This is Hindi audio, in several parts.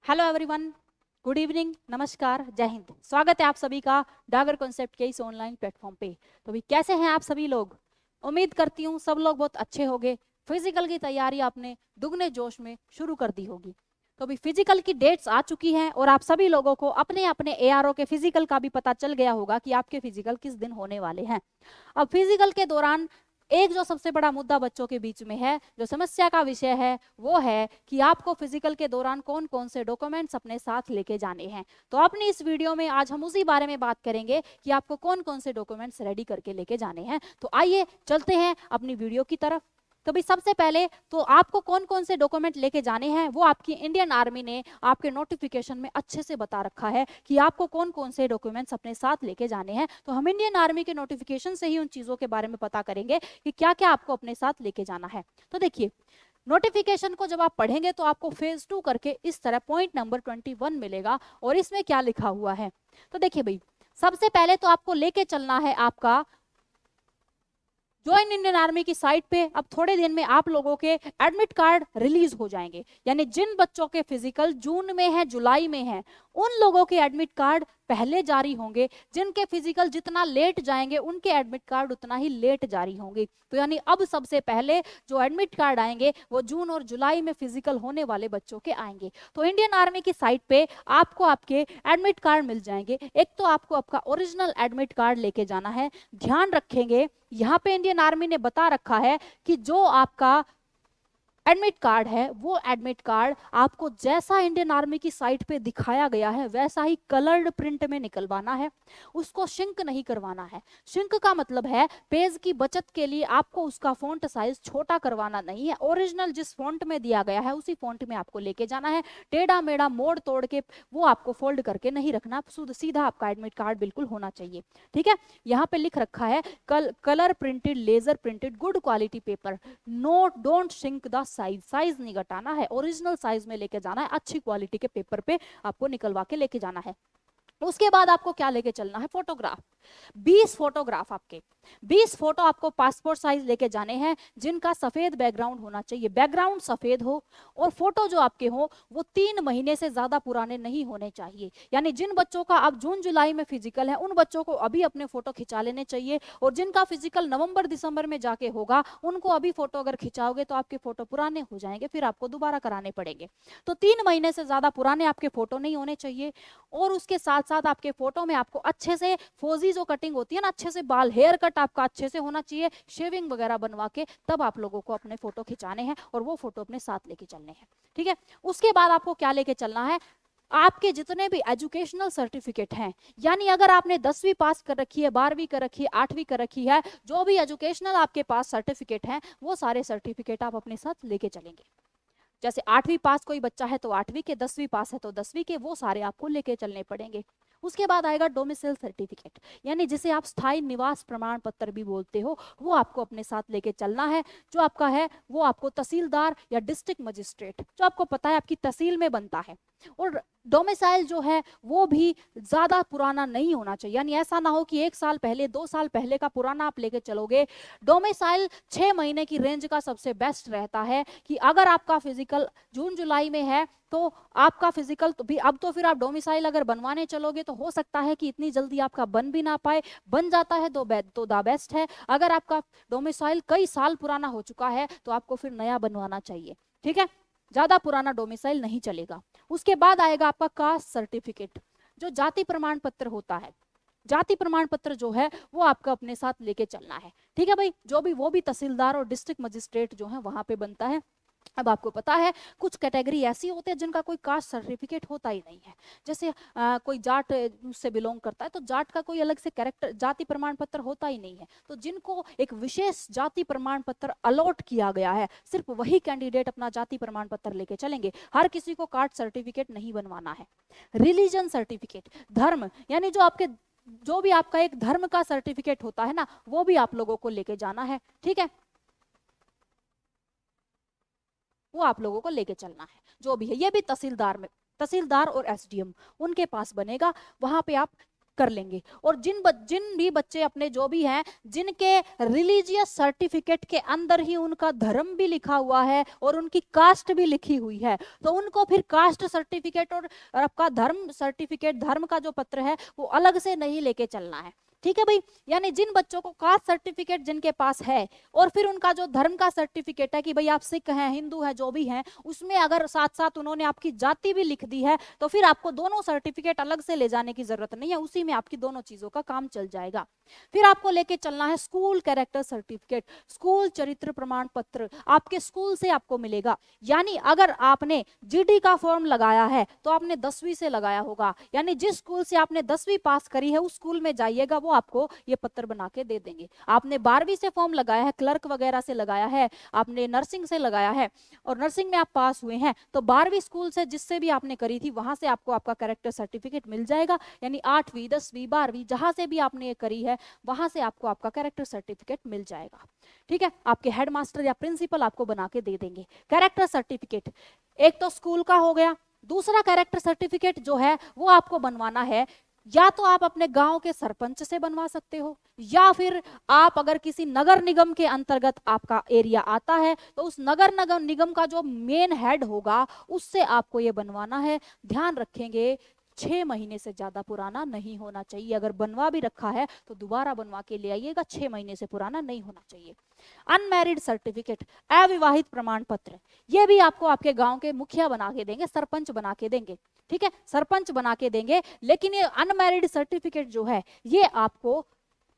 हेलो एवरीवन, गुड इवनिंग, नमस्कार, जय हिंद। स्वागत है आप सभी का डागर कॉन्सेप्ट के इस ऑनलाइन प्लेटफॉर्म पे। तो भी कैसे हैं आप सभी लोग? उम्मीद करती हूँ सब लोग बहुत अच्छे होंगे। फिजिकल की तैयारी आपने दुगने जोश में शुरू कर दी होगी। तो भी फिजिकल की डेट्स आ चुकी हैं और आप सभी लोगों को अपने अपने एआरओ के फिजिकल का भी पता चल गया होगा कि आपके फिजिकल किस दिन होने वाले हैं। अब फिजिकल के दौरान एक जो सबसे बड़ा मुद्दा बच्चों के बीच में है, जो समस्या का विषय है, वो है कि आपको फिजिकल के दौरान कौन कौन से डॉक्यूमेंट्स अपने साथ लेके जाने हैं। तो अपनी इस वीडियो में आज हम उसी बारे में बात करेंगे कि आपको कौन कौन से डॉक्यूमेंट्स रेडी करके लेके जाने हैं। तो आइए चलते हैं अपनी वीडियो की तरफ। तो भी सबसे पहले तो आपको कौन कौन से डॉक्यूमेंट लेके जाने हैं वो आपकी इंडियन आर्मी ने आपके नोटिफिकेशन में अच्छे से बता रखा है कि आपको कौन कौन से डॉक्यूमेंट्स अपने साथ लेके जाने हैं। तो हम इंडियन आर्मी के नोटिफिकेशन से ही उन चीजों के बारे में पता करेंगे कि क्या क्या आपको अपने साथ लेके जाना है। तो देखिए, नोटिफिकेशन को जब आप पढ़ेंगे तो आपको फेज 2 करके इस तरह पॉइंट नंबर 21 मिलेगा और इसमें क्या लिखा हुआ है। तो देखिए भाई, सबसे पहले तो आपको लेके चलना है आपका ज्वाइन इंडियन आर्मी की साइट पे। अब थोड़े दिन में आप लोगों के एडमिट कार्ड रिलीज हो जाएंगे, यानी जिन बच्चों के फिजिकल जून में है, जुलाई में है, उन लोगों के एडमिट कार्ड पहले जारी होंगे। जिनके फिजिकल जितना लेट जाएंगे उनके एडमिट कार्ड उतना ही लेट जारी होंगे। तो यानी अब सबसे पहले जो एडमिट कार्ड आएंगे वो जून और जुलाई में फिजिकल होने वाले बच्चों के आएंगे। तो इंडियन आर्मी की साइट पे आपको आपके एडमिट कार्ड मिल जाएंगे। एक तो आपको आपका ओरिजिनल एडमिट कार्ड लेके जाना है। ध्यान रखेंगे, यहाँ पे इंडियन आर्मी ने बता रखा है कि जो आपका एडमिट कार्ड है वो एडमिट कार्ड आपको जैसा इंडियन आर्मी की साइट पे दिखाया गया है वैसा ही कलर्ड प्रिंट में निकलवाना है। उसको शिंक नहीं करवाना है। शिंक का मतलब है पेज की बचत के लिए आपको उसका फॉन्ट साइज छोटा करवाना नहीं है। ओरिजिनल जिस फॉन्ट में दिया गया है उसी फॉन्ट में आपको लेके जाना है। टेढ़ा मेढ़ा मोड़ तोड़ के वो आपको फोल्ड करके नहीं रखना, सीधा आपका एडमिट कार्ड बिल्कुल होना चाहिए। ठीक है, यहाँ पे लिख रखा है colour printed, laser printed, good quality paper, no don't shrink the size. Size नहीं घटाना है, ओरिजिनल साइज में लेके जाना है। अच्छी क्वालिटी के पेपर पे आपको निकलवा के लेके जाना है। उसके बाद आपको क्या लेके चलना है? फोटोग्राफ। 20 फोटोग्राफ आपके, 20 फोटो आपको पासपोर्ट साइज लेके जाने हैं, जिनका सफेद बैकग्राउंड होना चाहिए। बैकग्राउंड सफेद हो और फोटो जो आपके हो वो 3 महीने से ज्यादा पुराने नहीं होने चाहिए। यानी जिन बच्चों का अब जून जुलाई में फिजिकल है उन बच्चों को अभी अपने फोटो खिंचा लेने चाहिए, और जिनका फिजिकल नवंबर दिसंबर में जाके होगा उनको अभी फोटो अगर खिंचाओगे तो आपके फोटो पुराने हो जाएंगे, फिर आपको दोबारा कराने पड़ेंगे। तो 3 महीने से ज्यादा पुराने आपके फोटो नहीं होने चाहिए। और उसके साथ साथ आपके फोटो में आपको अच्छे से फोजी जो कटिंग होती है ना, अच्छे से बाल, हेयर कट आपका अच्छे से होना चाहिए। शेविंग वगैरह बनवा के तब आप लोगों को अपने फोटो खिंचाने हैं और वो फोटो अपने साथ लेके चलने हैं। ठीक है, उसके बाद आपको क्या लेके चलना है? आपके जितने भी एजुकेशनल सर्टिफिकेट हैं, यानी अगर आपने 10वीं पास कर रखी है, 12वीं कर रखी है, 8वीं कर रखी है, जो भी एजुकेशनल आपके पास सर्टिफिकेट हैं वो सारे सर्टिफिकेट आप अपने साथ लेके चलेंगे। जैसे 8वीं पास कोई बच्चा है तो 8वीं के, 10वीं पास है तो 10वीं के, वो सारे आपको लेके चलने पड़ेंगे। उसके बाद आएगा डोमिसाइल सर्टिफिकेट, यानी जिसे आप स्थायी निवास प्रमाण पत्र भी बोलते हो, वो आपको अपने साथ लेके चलना है। जो आपका है वो आपको तहसीलदार या डिस्ट्रिक्ट मजिस्ट्रेट, जो आपको पता है आपकी तहसील में बनता है। और डोमिसाइल जो है वो भी ज्यादा पुराना नहीं होना चाहिए, यानी ऐसा ना हो कि 1 साल पहले 2 साल पहले का पुराना आप लेके चलोगे। डोमिसाइल 6 महीने की रेंज का सबसे बेस्ट रहता है कि अगर आपका फिजिकल जून जुलाई में है तो आपका फिजिकल तो भी, अब तो फिर आप डोमिसाइल अगर बनवाने चलोगे तो हो सकता है कि इतनी जल्दी आपका बन भी ना पाए। बन जाता है तो द बेस्ट है। अगर आपका डोमिसाइल कई साल पुराना हो चुका है तो आपको फिर नया बनवाना चाहिए। ठीक है, ज्यादा पुराना डोमिसाइल नहीं चलेगा। उसके बाद आएगा आपका कास्ट सर्टिफिकेट, जो जाति प्रमाण पत्र होता है। जाति प्रमाण पत्र जो है वो आपका अपने साथ लेके चलना है। ठीक है भाई, जो भी वो भी तहसीलदार और डिस्ट्रिक्ट मजिस्ट्रेट जो है वहां पे बनता है। अब आपको पता है कुछ कैटेगरी ऐसी होती है जिनका कोई कास्ट सर्टिफिकेट होता ही नहीं है। जैसे कोई जाट से बिलोंग करता है तो जाट का कोई अलग से कैरेक्टर जाति प्रमाण पत्र होता ही नहीं है। तो जिनको एक विशेष जाति प्रमाण पत्र अलॉट किया गया है, सिर्फ वही कैंडिडेट अपना जाति प्रमाण पत्र लेके चलेंगे। हर किसी को कास्ट सर्टिफिकेट नहीं बनवाना है। रिलीजन सर्टिफिकेट, धर्म, यानी जो भी आपका एक धर्म का सर्टिफिकेट होता है ना, वो भी आप लोगों को लेके जाना है। ठीक है, वो आप लोगों को लेके चलना है। जो भी है, ये भी तहसीलदार और एसडीएम उनके पास बनेगा। वहां पे आप कर लेंगे। और जिन भी बच्चे अपने जो भी हैं जिनके रिलीजियस सर्टिफिकेट के अंदर ही उनका धर्म भी लिखा हुआ है और उनकी कास्ट भी लिखी हुई है, तो उनको फिर कास्ट सर्टिफिकेट और आपका धर्म सर्टिफिकेट, धर्म का जो पत्र है वो अलग से नहीं लेके चलना है। ठीक है भाई, यानी जिन बच्चों को कास्ट सर्टिफिकेट जिनके पास है और फिर उनका जो धर्म का सर्टिफिकेट है कि भाई आप सिख हैं, हिंदू हैं, जो भी हैं, उसमें अगर साथ साथ उन्होंने आपकी जाति भी लिख दी है तो फिर आपको दोनों सर्टिफिकेट अलग से ले जाने की जरूरत नहीं है, उसी में आपकी दोनों चीजों का काम चल जाएगा। फिर आपको लेके चलना है स्कूल कैरेक्टर सर्टिफिकेट, स्कूल चरित्र प्रमाण पत्र, आपके स्कूल से आपको मिलेगा। यानी अगर आपने जीडी का फॉर्म लगाया है तो आपने 10वीं से लगाया होगा, यानी जिस स्कूल से आपने 10वीं पास करी है उस स्कूल में जाइएगा, वो आपको ये पत्र बना के दे देंगे। आपने 12वीं से फॉर्म लगाया है, क्लर्क वगैरह से लगाया है, आपने नर्सिंग से लगाया है और नर्सिंग में आप पास हुए हैं, तो 12वीं स्कूल से जिससे भी आपने करी थी वहां से आपको आपका कैरेक्टर सर्टिफिकेट मिल जाएगा। यानी 8वीं 10वीं 12वीं जहां से भी आपने ये करी है वहां से आपको आपका कैरेक्टर सर्टिफिकेट मिल जाएगा। ठीक है, आपके हेडमास्टर या प्रिंसिपल आपको बना के दे देंगे कैरेक्टर सर्टिफिकेट। एक तो स्कूल का हो गया, दूसरा कैरेक्टर सर्टिफिकेट जो है वो आपको बनवाना है, या तो आप अपने गांव के सरपंच से बनवा सकते हो, या फिर आप अगर किसी नगर निगम के अंतर्गत आपका एरिया आता है तो उस नगर निगम का जो मेन हेड होगा उससे आपको ये बनवाना है। ध्यान रखेंगे 6 महीने से ज्यादा पुराना नहीं होना चाहिए, अगर बनवा भी रखा है तो दोबारा बनवा के ले आइएगा, 6 महीने से पुराना नहीं होना चाहिए। अनमैरिड सर्टिफिकेट, अविवाहित प्रमाण पत्र, ये भी आपको आपके गांव के मुखिया बना के देंगे, सरपंच बना के देंगे। ठीक है, सरपंच बना के देंगे, लेकिन ये अनमैरिड सर्टिफिकेट जो है ये आपको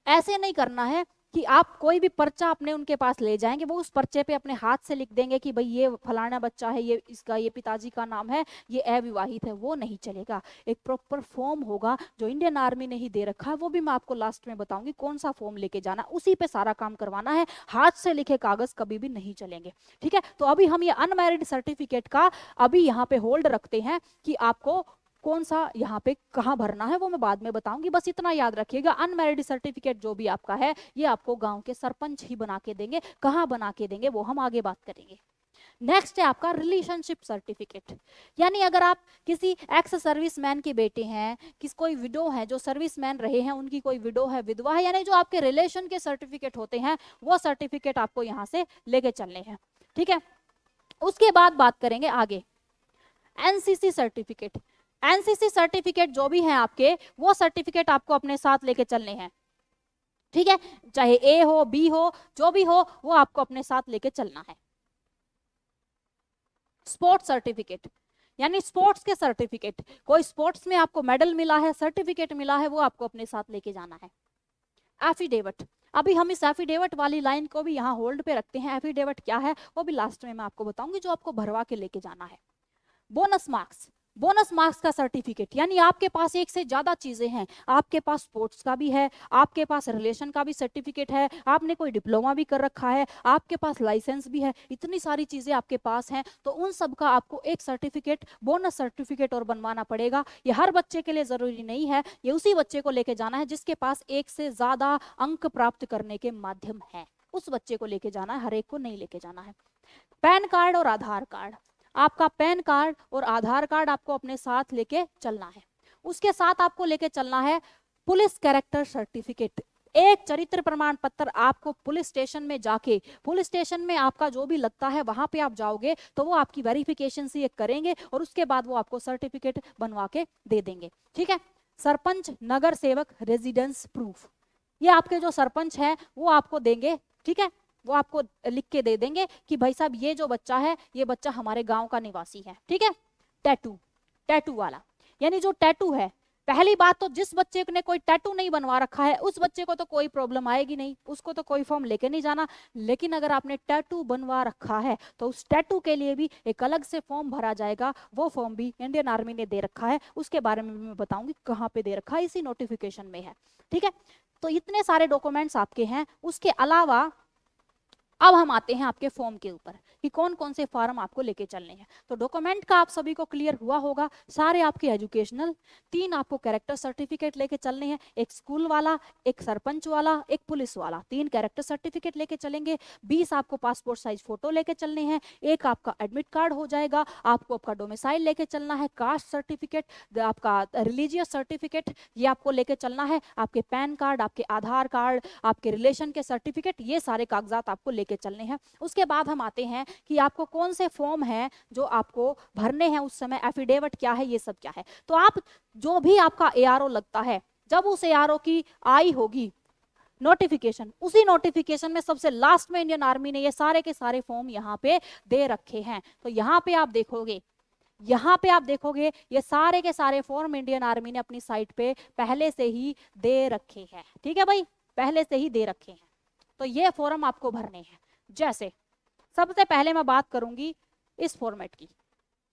ऐसे नहीं करना है कि आप कोई भी पर्चा अपने उनके पास ले जाएंगे, वो उस पर्चे पे अपने हाथ से लिख देंगे कि भाई ये फलाना बच्चा है, ये इसका ये पिताजी का नाम है, ये अविवाहित है, वो नहीं चलेगा। एक प्रॉपर फॉर्म होगा जो इंडियन आर्मी ने ही दे रखा है, वो भी मैं आपको लास्ट में बताऊंगी कौन सा फॉर्म लेके जाना, उसी पे सारा काम करवाना है, हाथ से लिखे कागज कभी भी नहीं चलेंगे। ठीक है, तो अभी हम ये अनमैरिड सर्टिफिकेट का अभी यहाँ पे होल्ड रखते हैं कि आपको कौन सा यहाँ पे कहाँ भरना है वो मैं बाद में बताऊंगी, बस इतना याद रखिएगा। अनमैरिड सर्टिफिकेट जो भी आपका है ये आपको गांव के सरपंच ही बना के देंगे, कहाँ बना के देंगे वो हम आगे बात करेंगे। नेक्स्ट है आपका रिलेशनशिप सर्टिफिकेट, यानी अगर आप किसी एक्स सर्विसमैन के बेटे हैं, किस कोई विडो है जो सर्विसमैन रहे हैं, उनकी कोई विडो है, विधवा है, यानी जो आपके रिलेशन के सर्टिफिकेट होते हैं वो सर्टिफिकेट आपको यहाँ से लेके चलने हैं। ठीक है, उसके बाद बात करेंगे आगे एनसीसी सर्टिफिकेट। एनसीसी सर्टिफिकेट जो भी है आपके, वो सर्टिफिकेट आपको अपने साथ लेके चलने हैं। ठीक है, चाहे ए हो बी हो जो भी हो वो आपको अपने साथ लेके चलना है। स्पोर्ट्स सर्टिफिकेट, यानी स्पोर्ट्स के सर्टिफिकेट, कोई स्पोर्ट्स में आपको मेडल मिला है, सर्टिफिकेट मिला है, वो आपको अपने साथ लेके जाना है। एफिडेविट, अभी हम इस एफिडेविट वाली लाइन को भी यहाँ होल्ड पे रखते हैं। एफिडेविट क्या है वो भी लास्ट में मैं आपको बताऊंगी, जो आपको भरवा के लेके जाना है। बोनस मार्क्स, बोनस मार्क्स का सर्टिफिकेट, यानी आपके पास एक से ज्यादा चीजें हैं, आपके पास स्पोर्ट्स का भी है, आपके पास रिलेशन का भी सर्टिफिकेट है, आपने कोई डिप्लोमा भी कर रखा है, आपके पास लाइसेंस भी है, इतनी सारी चीजें आपके पास हैं, तो उन सब का आपको एक सर्टिफिकेट, बोनस सर्टिफिकेट और बनवाना पड़ेगा। ये हर बच्चे के लिए जरूरी नहीं है, ये उसी बच्चे को लेके जाना है जिसके पास एक से ज्यादा अंक प्राप्त करने के माध्यम है, उस बच्चे को लेके जाना है, हर एक को नहीं लेके जाना है। पैन कार्ड और आधार कार्ड, आपका पैन कार्ड और आधार कार्ड आपको अपने साथ लेके चलना है। उसके साथ आपको लेके चलना है पुलिस कैरेक्टर सर्टिफिकेट, एक चरित्र प्रमाण पत्र। आपको पुलिस स्टेशन में जाके, पुलिस स्टेशन में आपका जो भी लगता है वहां पे आप जाओगे तो वो आपकी वेरिफिकेशन से करेंगे और उसके बाद वो आपको सर्टिफिकेट बनवा के दे देंगे। ठीक है, सरपंच नगर सेवक रेजिडेंस प्रूफ, ये आपके जो सरपंच है वो आपको देंगे। ठीक है, वो आपको लिख के दे देंगे कि भाई साहब ये जो बच्चा है ये बच्चा हमारे गांव का निवासी है। ठीक है, टैटू, टैटू वाला, यानी जो टैटू है, पहली बात तो जिस बच्चे ने कोई टैटू नहीं बनवा रखा है उस बच्चे को तो कोई प्रॉब्लम आएगी नहीं, उसको तो कोई फॉर्म लेके नहीं जाना। लेकिन अगर आपने टैटू बनवा रखा है तो उस टैटू के लिए भी एक अलग से फॉर्म भरा जाएगा, वो फॉर्म भी इंडियन आर्मी ने दे रखा है, उसके बारे में मैं बताऊंगी कहाँ पे दे रखा है, इसी नोटिफिकेशन में है। ठीक है, तो इतने सारे डॉक्यूमेंट्स आपके हैं। उसके अलावा अब हम आते हैं आपके फॉर्म के ऊपर कि कौन कौन से फॉर्म आपको लेके चलने हैं। तो डॉक्यूमेंट का आप सभी को क्लियर हुआ होगा, सारे आपके एजुकेशनल, 3 आपको कैरेक्टर सर्टिफिकेट लेके चलने हैं, एक स्कूल वाला, एक सरपंच वाला, एक पुलिस वाला, 3 कैरेक्टर सर्टिफिकेट लेके चलेंगे, 20 आपको पासपोर्ट साइज फोटो लेके चलने हैं, एक आपका एडमिट कार्ड हो जाएगा, आपको आपका डोमिसाइल लेके चलना है, कास्ट सर्टिफिकेट, आपका रिलीजियस सर्टिफिकेट ये आपको लेके चलना है, आपके पैन कार्ड, आपके आधार कार्ड, आपके रिलेशन के सर्टिफिकेट, ये सारे कागजात आपको लेके चलने हैं। उसके बाद हम आते हैं कि आपको कौन से फॉर्म हैं जो आपको भरने हैं उस समय, एफिडेविट क्या है, ये सब क्या है। तो आप जो भी आपका एआरओ लगता है, जब उस एआरओ की आई होगी नोटिफिकेशन, उसी नोटिफिकेशन में सबसे लास्ट में इंडियन आर्मी ने ये सारे के सारे फॉर्म यहाँ पे दे रखे हैं। तो यहाँ पे आप देखोगे, यहाँ पे आप देखोगे ये सारे के सारे फॉर्म इंडियन आर्मी ने अपनी साइट पे पहले से ही दे रखे हैं। ठीक है भाई, पहले से ही दे रखे हैं। तो ये फॉर्म आपको भरने हैं। जैसे सबसे पहले मैं बात करूंगी इस फॉर्मेट की।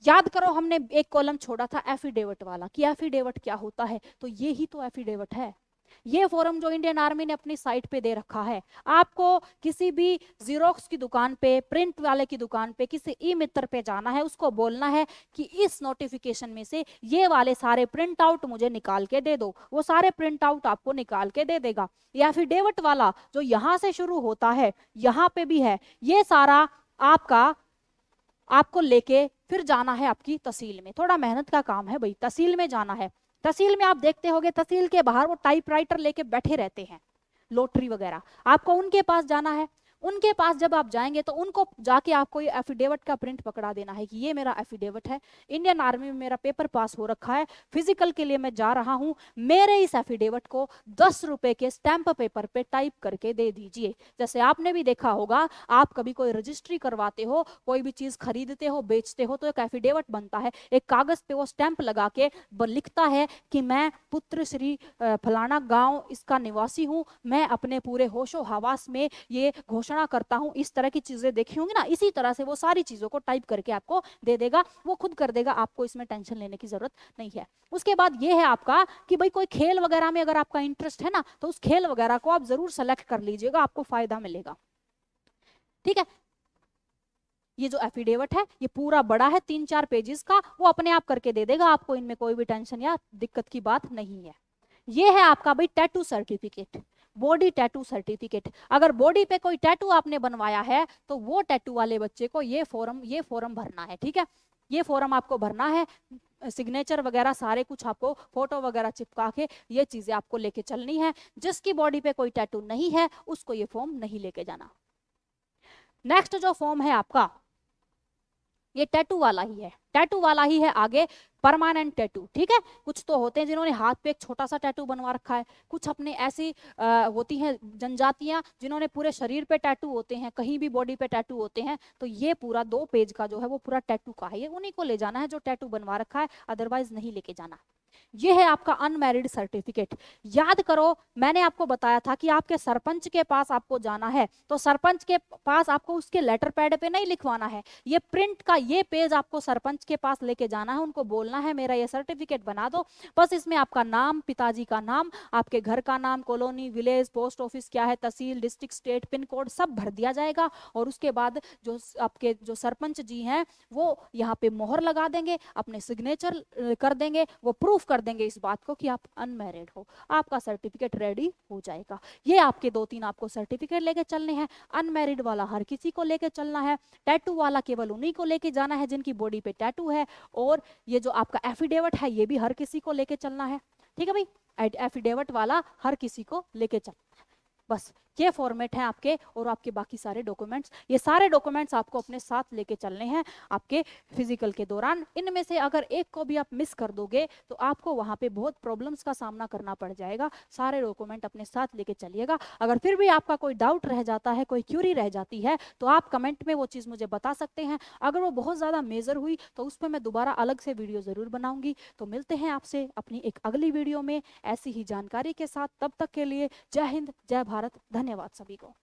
याद करो हमने एक कॉलम छोड़ा था एफिडेविट वाला, कि एफिडेविट क्या होता है। तो ये ही तो एफिडेविट है, ये फॉर्म जो इंडियन आर्मी ने अपनी साइट पे दे रखा है। आपको किसी भी जीरोक्स की दुकान पे, प्रिंट वाले की दुकान पे, किसी ई मित्र पे जाना है, उसको बोलना है कि इस नोटिफिकेशन में से ये वाले सारे प्रिंट आउट मुझे निकाल के दे दो, वो सारे प्रिंट आउट आपको निकाल के दे देगा। या एफिडेविट वाला जो यहाँ से शुरू होता है, यहाँ पे भी है, ये सारा आपको लेके फिर जाना है आपकी तहसील में। थोड़ा मेहनत का काम है भाई, तहसील में जाना है। तहसील में आप देखते होंगे तहसील के बाहर वो टाइपराइटर लेके बैठे रहते हैं, लोटरी वगैरह, आपको उनके पास जाना है। उनके पास जब आप जाएंगे तो उनको जाके आपको ये एफिडेविट का प्रिंट पकड़ा देना है कि ये मेरा एफिडेविट है, इंडियन आर्मी में मेरा पेपर पास हो रखा है, फिजिकल के लिए मैं जा रहा हूं, मेरे इस एफिडेविट को 10 रुपए के स्टैंप पेपर पे टाइप करके दे दीजिए। जैसे आपने भी देखा होगा, आप कभी कोई रजिस्ट्री करवाते हो, कोई भी चीज खरीदते हो, बेचते हो, तो एक एफिडेविट बनता है, एक कागज पे वो स्टैंप लगा के लिखता है कि मैं पुत्र श्री फलाना गांव इसका निवासी हूं, मैं अपने पूरे होशो हवास में ये घोषणा करता हूं। इस तरह की चीजें देखी होंगी ना, इसी तरह से वो सारी चीजों को टाइप करके आपको दे देगा, वो खुद कर देगा, आपको इसमें टेंशन लेने की जरूरत नहीं है। उसके बाद ये है आपका कि भाई कोई खेल वगैरह में अगर आपका इंटरेस्ट है ना, तो उस खेल वगैरह को आप जरूर सेलेक्ट कर लीजिएगा, आपको फायदा मिलेगा। ठीक है, ये जो एफिडेविट है ये पूरा बड़ा है, 3-4 पेजेस का, वो अपने आप करके दे देगा आपको, इनमें कोई भी टेंशन या दिक्कत की बात नहीं है। ये है आपका भाई tattoo certificate, body tattoo certificate. अगर बॉडी पे कोई टैटू आपने बनवाया है तो वो टैटू वाले बच्चे को ये फॉर्म भरना है। ठीक है, ये फॉर्म आपको भरना है, सिग्नेचर वगैरह सारे कुछ आपको फोटो वगैरह चिपका के ये चीजें आपको लेके चलनी है। जिसकी बॉडी पे कोई टैटू नहीं है उसको ये फॉर्म नहीं लेके जाना। नेक्स्ट जो फॉर्म है आपका, ये टैटू वाला ही है, टैटू वाला ही है आगे, परमानेंट टैटू। ठीक है, कुछ तो होते हैं जिन्होंने हाथ पे एक छोटा सा टैटू बनवा रखा है, कुछ अपने ऐसी होती हैं जनजातियां जिन्होंने पूरे शरीर पे टैटू होते हैं, कहीं भी बॉडी पे टैटू होते हैं। तो ये पूरा 2 पेज का जो है वो पूरा टैटू का है, ये उन्हीं को ले जाना है जो टैटू बनवा रखा है, अदरवाइज नहीं लेके जाना। ये है आपका अनमैरिड सर्टिफिकेट। याद करो मैंने आपको बताया था कि आपके सरपंच के पास आपको जाना है, तो सरपंच के पास आपको उसके लेटर पैड पे नहीं लिखवाना है, ये प्रिंट का ये पेज आपको सरपंच के पास लेके जाना है, उनको बोलना है मेरा ये सर्टिफिकेट बना दो। बस इसमें आपका नाम, पिताजी का नाम, आपके घर का नाम, कॉलोनी, विलेज, पोस्ट ऑफिस क्या है, तहसील, डिस्ट्रिक्ट, स्टेट, पिन कोड सब भर दिया जाएगा। और उसके बाद जो आपके जो सरपंच जी हैं वो यहाँ पे मोहर लगा देंगे, अपने सिग्नेचर कर देंगे, वो प्रूफ कर देंगे इस बात को कि आप अनमैरिड हो, आपका सर्टिफिकेट रेडी हो जाएगा। ये आपके 2-3 आपको सर्टिफिकेट लेके चलने हैं। अनमैरिड वाला हर किसी को लेके चलना है, टैटू वाला केवल उन्हीं को लेके जाना है जिनकी बॉडी पे टैटू है, और ये जो आपका एफिडेविट है ये भी हर किसी को लेके चलना है। ठीक है भाई, एफिडेविट वाला हर किसी को लेके चलना है। बस ये फॉर्मेट है आपके, और आपके बाकी सारे डॉक्यूमेंट्स, ये सारे डॉक्यूमेंट्स आपको अपने साथ लेके चलने हैं आपके फिजिकल के दौरान। इनमें से अगर एक को भी आप मिस कर दोगे तो आपको वहां पे बहुत प्रॉब्लम्स का सामना करना पड़ जाएगा। सारे डॉक्यूमेंट अपने साथ लेके चलिएगा। अगर फिर भी आपका कोई डाउट रह जाता है, कोई क्यूरी रह जाती है, तो आप कमेंट में वो चीज़ मुझे बता सकते हैं। अगर वो बहुत ज़्यादा मेजर हुई तो उस पर मैं दोबारा अलग से वीडियो ज़रूर बनाऊंगी। तो मिलते हैं आपसे अपनी एक अगली वीडियो में ऐसी ही जानकारी के साथ। तब तक के लिए जय हिंद, जय भारत, धन्यवाद सभी को।